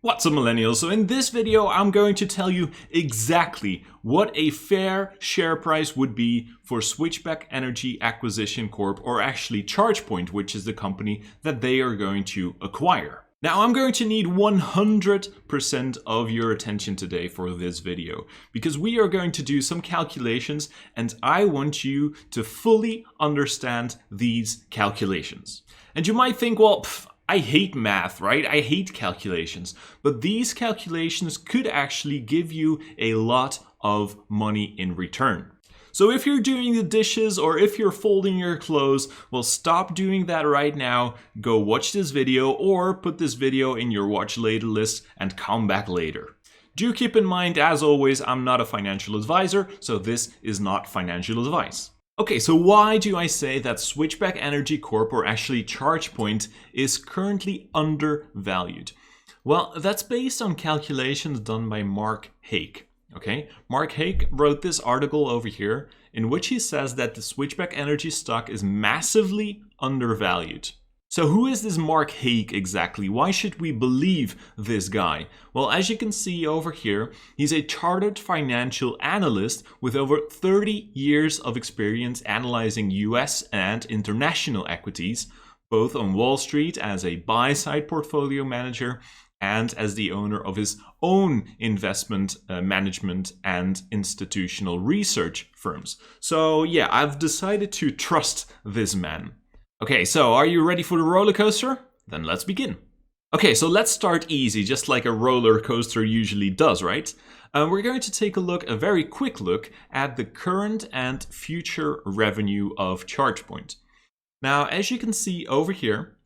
What's up, millennials? So in this video, I'm going to tell you exactly what a fair share price would be for Switchback Energy Acquisition Corp, or actually ChargePoint, which is the company that they are going to acquire. Now, I'm going to need 100% of your attention today for this video, because we are going to do some calculations and I want you to fully understand these calculations. And you might think, well, I hate math, right? I hate calculations. But these calculations could actually give you a lot of money in return. So if you're doing the dishes or if you're folding your clothes, well, stop doing that right now. Go watch this video or put this video in your watch later list and come back later. Do keep in mind, as always, I'm not a financial advisor, so this is not financial advice. Okay, so why do I say that Switchback Energy Corp, or actually ChargePoint, is currently undervalued? Well, that's based on calculations done by Mark Hake. Okay, Mark Hake wrote this article over here in which he says that the Switchback Energy stock is massively undervalued. So who is this Mark Hake exactly? Why should we believe this guy? Well, as you can see over here, he's a chartered financial analyst with over 30 years of experience analyzing US and international equities, both on Wall Street as a buy-side portfolio manager and as the owner of his own investment management and institutional research firms. So yeah, I've decided to trust this man. Okay, so are you ready for the roller coaster? Then let's begin. Okay, so let's start easy, just like a roller coaster usually does, right? We're going to take a very quick look at the current and future revenue of ChargePoint. Now, as you can see over here,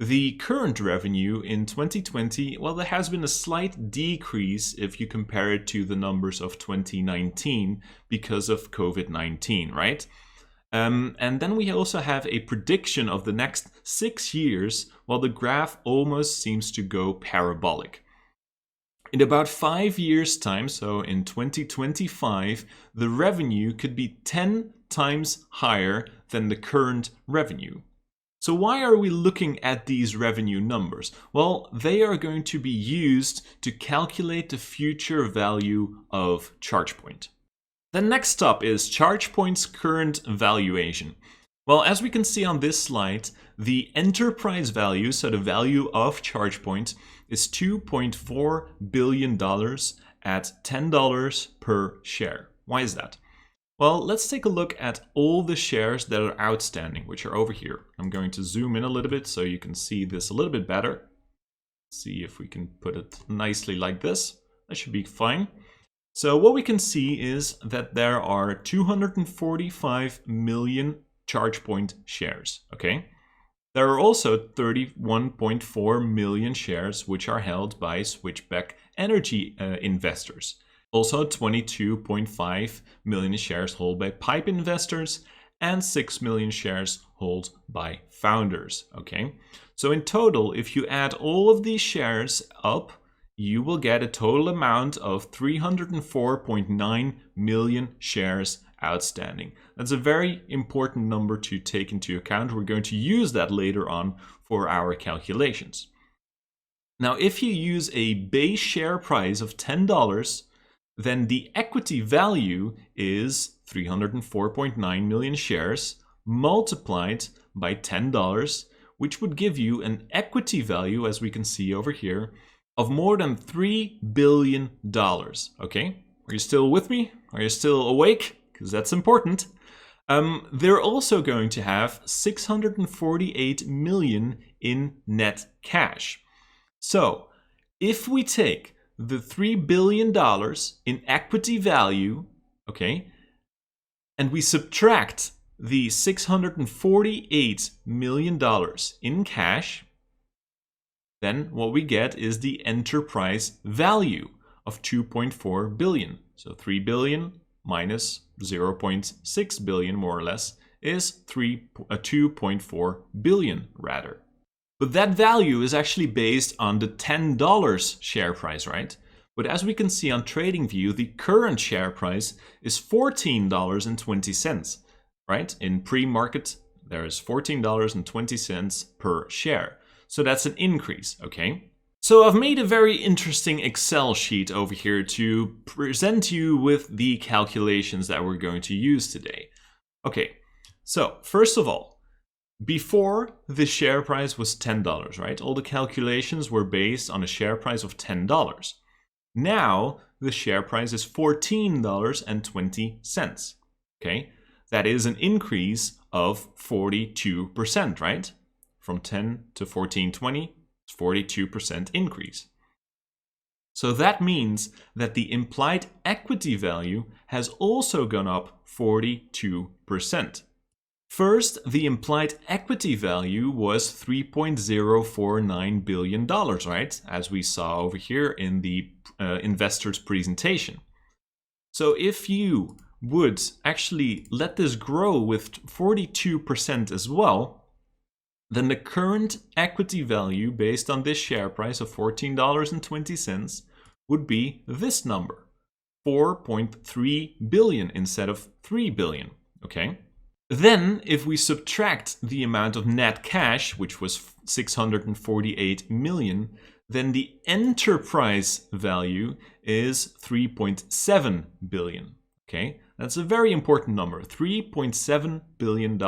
the current revenue in 2020, well, there has been a slight decrease if you compare it to the numbers of 2019 because of COVID-19, right? And then we also have a prediction of the next 6 years, while the graph almost seems to go parabolic. In about 5 years' time, so in 2025, the revenue could be 10 times higher than the current revenue. So why are we looking at these revenue numbers? Well, they are going to be used to calculate the future value of ChargePoint. The next up is ChargePoint's current valuation. Well, as we can see on this slide, the enterprise value, so the value of ChargePoint, is $2.4 billion at $10 per share. Why is that? Well, let's take a look at all the shares that are outstanding, which are over here. I'm going to zoom in a little bit so you can see this a little bit better. Let's see if we can put it nicely like this. That should be fine. So what we can see is that there are 245 million ChargePoint shares, okay? There are also 31.4 million shares which are held by Switchback Energy investors. Also 22.5 million shares held by PIPE investors and 6 million shares held by founders, okay? So in total, if you add all of these shares up, you will get a total amount of 304.9 million shares outstanding. That's a very important number to take into account. We're going to use that later on for our calculations. Now, if you use a base share price of $10, then the equity value is 304.9 million shares multiplied by $10, which would give you an equity value, as we can see over here, of more than $3 billion, okay? Are you still with me? Are you still awake? Because that's important. They're also going to have 648 million in net cash. So if we take the $3 billion in equity value, okay, and we subtract the $648 million in cash, then what we get is the enterprise value of 2.4 billion. So 3 billion minus 0.6 billion, more or less, is 2.4 billion rather. But that value is actually based on the $10 share price, right? But as we can see on TradingView, the current share price is $14.20, right? In pre-market, there is $14.20 per share. So that's an increase, okay? So I've made a very interesting Excel sheet over here to present you with the calculations that we're going to use today. Okay, so first of all, before the share price was $10, right? All the calculations were based on a share price of $10. Now the share price is $14.20. Okay, that is an increase of 42%, right? From 10 to 14.20, it's 42% increase. So that means that the implied equity value has also gone up 42%. First, the implied equity value was $3.049 billion, right? As we saw over here in the investor's presentation. So if you would actually let this grow with 42% as well, then the current equity value based on this share price of $14.20 would be this number, 4.3 billion instead of 3 billion, okay? Then, if we subtract the amount of net cash, which was 648 million, then the enterprise value is 3.7 billion. Okay, that's a very important number, $3.7 billion.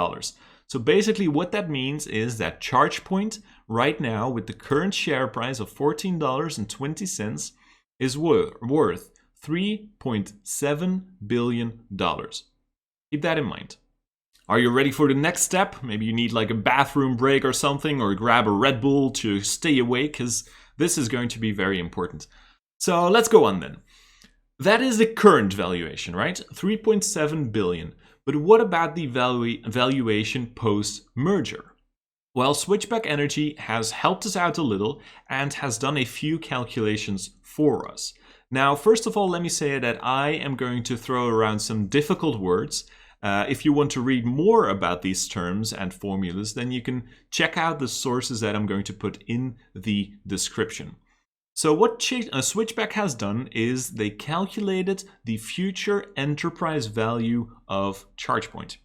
So basically what that means is that ChargePoint right now with the current share price of $14.20 is worth $3.7 billion. Keep that in mind. Are you ready for the next step? Maybe you need like a bathroom break or something, or grab a Red Bull to stay awake, because this is going to be very important. So let's go on then. That is the current valuation, right? 3.7 billion. But what about the valuation post-merger? Well, Switchback Energy has helped us out a little and has done a few calculations for us. Now, first of all, let me say that I am going to throw around some difficult words. If you want to read more about these terms and formulas, then you can check out the sources that I'm going to put in the description. So what Switchback has done is they calculated the future enterprise value of ChargePoint.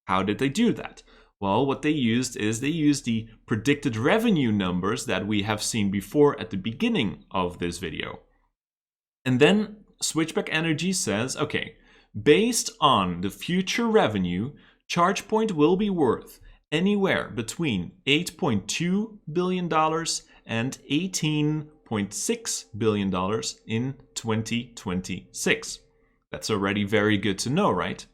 How did they do that? Well, what they used is they used the predicted revenue numbers that we have seen before at the beginning of this video. And then Switchback Energy says, okay, based on the future revenue, ChargePoint will be worth anywhere between $8.2 billion and $18.6 billion in 2026. That's already very good to know, right?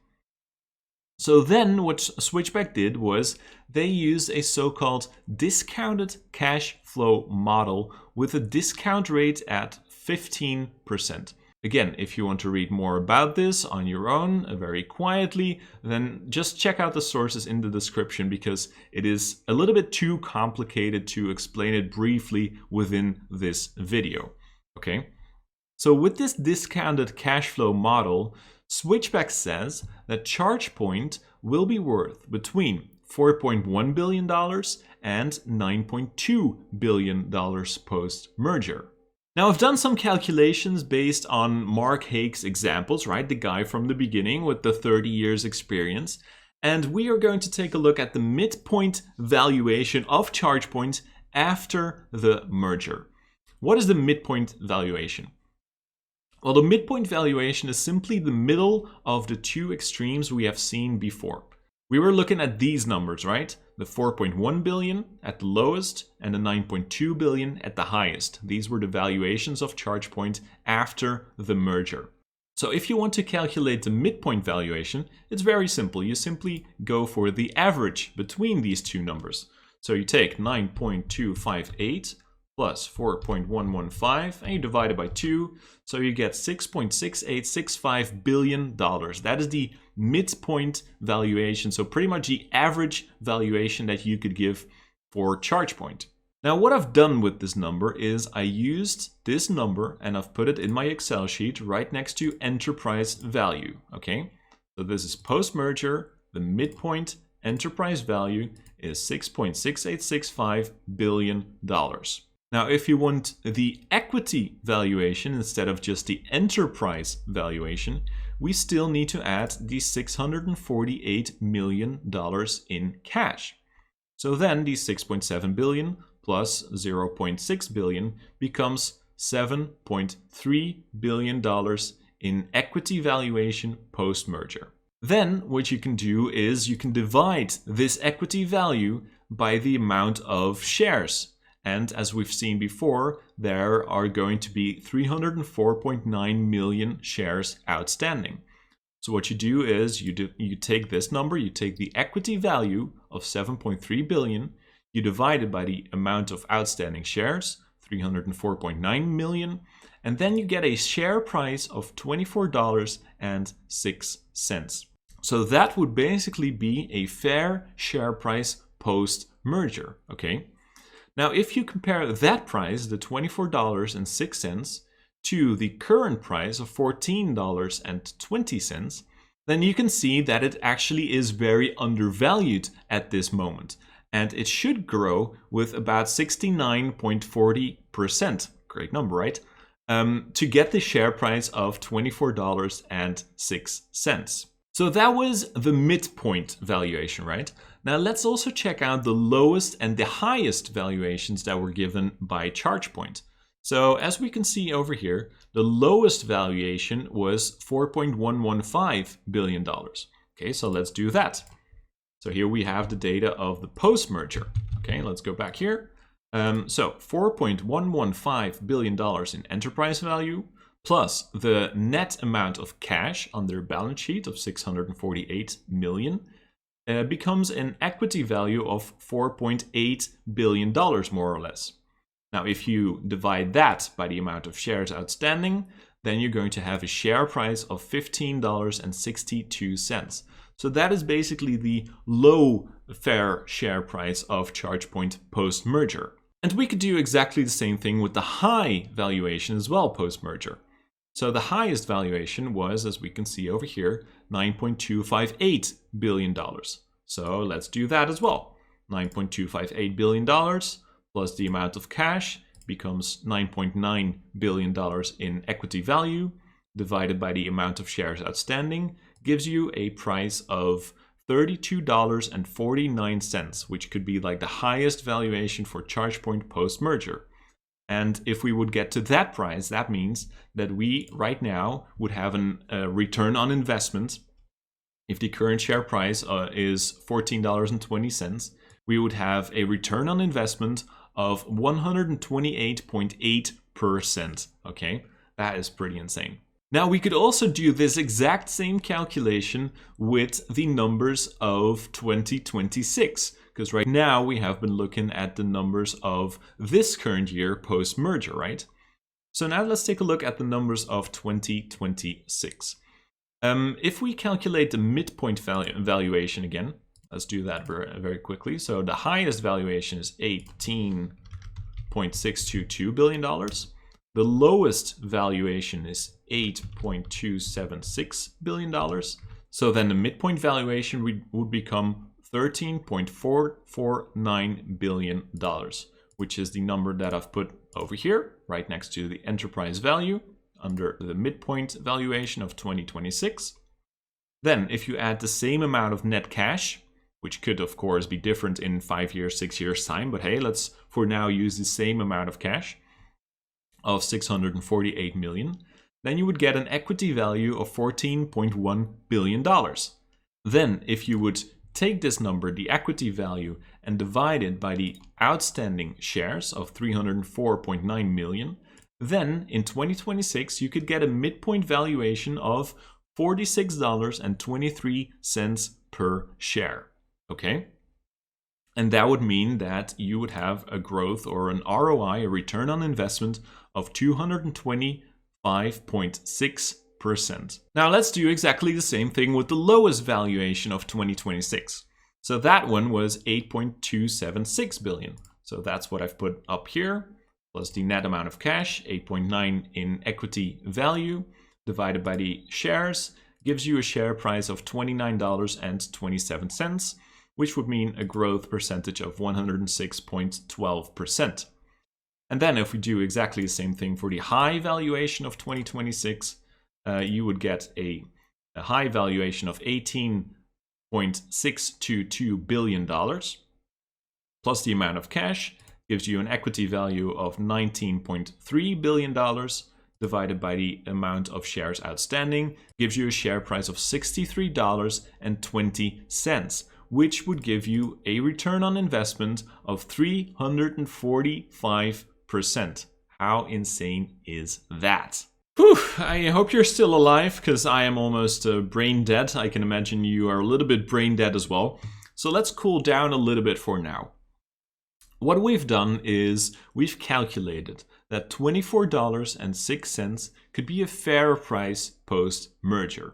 So then what Switchback did was they used a so-called discounted cash flow model with a discount rate at 15%. Again, if you want to read more about this on your own, very quietly, then just check out the sources in the description, because it is a little bit too complicated to explain it briefly within this video. Okay? So with this discounted cash flow model, Switchback says that ChargePoint will be worth between $4.1 billion and $9.2 billion post-merger. Now, I've done some calculations based on Mark Haig's examples, right? The guy from the beginning with the 30 years experience. And we are going to take a look at the midpoint valuation of ChargePoint after the merger. What is the midpoint valuation? Well, the midpoint valuation is simply the middle of the two extremes we have seen before. We were looking at these numbers, right? The 4.1 billion at the lowest and the 9.2 billion at the highest. These were the valuations of ChargePoint after the merger. So if you want to calculate the midpoint valuation, it's very simple. You simply go for the average between these two numbers. So you take 9.258 plus 4.115 and you divide it by 2. So you get $6.6865 billion. That is the midpoint valuation. So pretty much the average valuation that you could give for ChargePoint. Now what I've done with this number is I used this number and I've put it in my Excel sheet right next to enterprise value. Okay, so this is post-merger. The midpoint enterprise value is $6.6865 billion. Now, if you want the equity valuation instead of just the enterprise valuation, we still need to add the $648 million in cash. So then the 6.7 billion plus 0.6 billion becomes $7.3 billion in equity valuation post-merger. Then what you can do is you can divide this equity value by the amount of shares. And as we've seen before, there are going to be 304.9 million shares outstanding. So what you do is you take this number, you take the equity value of 7.3 billion, you divide it by the amount of outstanding shares, 304.9 million, and then you get a share price of $24.06. So that would basically be a fair share price post-merger, okay? Now, if you compare that price, the $24.06, to the current price of $14.20, then you can see that it actually is very undervalued at this moment. And it should grow with about 69.40%, great number, right? To get the share price of $24.06. So that was the midpoint valuation, right? Now let's also check out the lowest and the highest valuations that were given by ChargePoint. So as we can see over here, the lowest valuation was $4.115 billion. Okay, so let's do that. So here we have the data of the post-merger. Okay, let's go back here. So $4.115 billion in enterprise value, plus the net amount of cash on their balance sheet of $648 million, becomes an equity value of $4.8 billion, more or less. Now, if you divide that by the amount of shares outstanding, then you're going to have a share price of $15.62. So that is basically the low fair share price of ChargePoint post-merger. And we could do exactly the same thing with the high valuation as well post-merger. So the highest valuation was, as we can see over here, $9.258 billion. So let's do that as well. $9.258 billion plus the amount of cash becomes $9.9 billion in equity value divided by the amount of shares outstanding gives you a price of $32.49, which could be like the highest valuation for ChargePoint post-merger. And if we would get to that price, that means that we right now would have a return on investment. If the current share price is $14.20, we would have a return on investment of 128.8%. Okay, that is pretty insane. Now we could also do this exact same calculation with the numbers of 2026. Because right now we have been looking at the numbers of this current year post-merger, right? So now let's take a look at the numbers of 2026. If we calculate the midpoint valuation again, let's do that very quickly. So the highest valuation is $18.622 billion. The lowest valuation is $8.276 billion. So then the midpoint valuation would become $13.449 billion, which is the number that I've put over here, right next to the enterprise value under the midpoint valuation of 2026. Then if you add the same amount of net cash, which could of course be different in 5 years, 6 years time, but hey, let's for now use the same amount of cash of $648 million, then you would get an equity value of $14.1 billion. Then if you would take this number, the equity value, and divide it by the outstanding shares of 304.9 million, then in 2026 you could get a midpoint valuation of $46.23 per share. Okay? And that would mean that you would have a growth or an ROI, a return on investment, of 225.6%. Now let's do exactly the same thing with the lowest valuation of 2026. So that one was $8.276 billion. So that's what I've put up here, plus the net amount of cash, 8.9 in equity value, divided by the shares, gives you a share price of $29.27, which would mean a growth percentage of 106.12%. And then if we do exactly the same thing for the high valuation of 2026, you would get a high valuation of $18.622 billion, plus the amount of cash, gives you an equity value of $19.3 billion divided by the amount of shares outstanding, gives you a share price of $63.20, which would give you a return on investment of 345%. How insane is that? Whew, I hope you're still alive, because I am almost brain dead. I can imagine you are a little bit brain dead as well. So let's cool down a little bit for now. What we've done is we've calculated that $24.06 could be a fair price post-merger.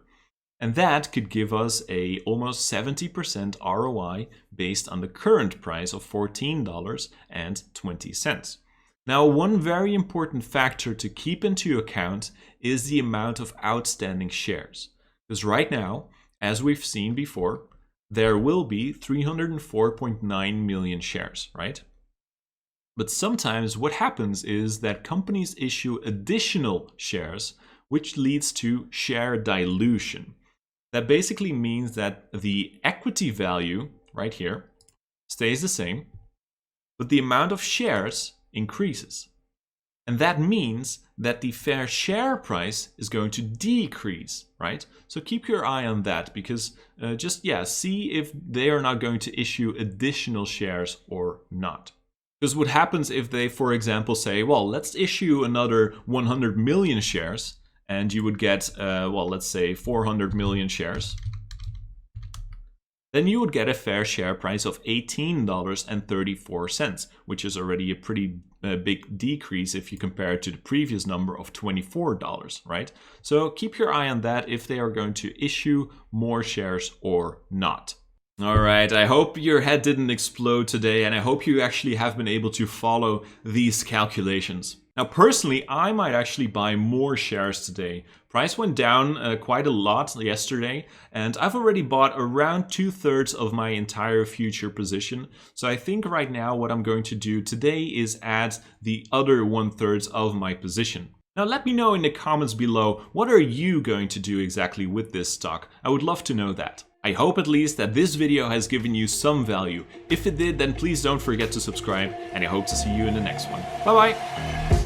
And that could give us a almost 70% ROI based on the current price of $14.20. Now, one very important factor to keep into account is the amount of outstanding shares. Because right now, as we've seen before, there will be 304.9 million shares, right? But sometimes what happens is that companies issue additional shares, which leads to share dilution. That basically means that the equity value right here stays the same, but the amount of shares increases. And that means that the fair share price is going to decrease, right? So keep your eye on that, because see if they are not going to issue additional shares or not. Because what happens if they, for example, say, well, let's issue another 100 million shares, and you would get, let's say 400 million shares. Then you would get a fair share price of $18.34, which is already a pretty big decrease if you compare it to the previous number of $24, right? So keep your eye on that if they are going to issue more shares or not. All right, I hope your head didn't explode today, and I hope you actually have been able to follow these calculations. Now, personally, I might actually buy more shares today. Price went down quite a lot yesterday, and I've already bought around 2/3 of my entire future position. So I think right now what I'm going to do today is add the other 1/3 of my position. Now, let me know in the comments below, what are you going to do exactly with this stock? I would love to know that. I hope at least that this video has given you some value. If it did, then please don't forget to subscribe, and I hope to see you in the next one. Bye bye!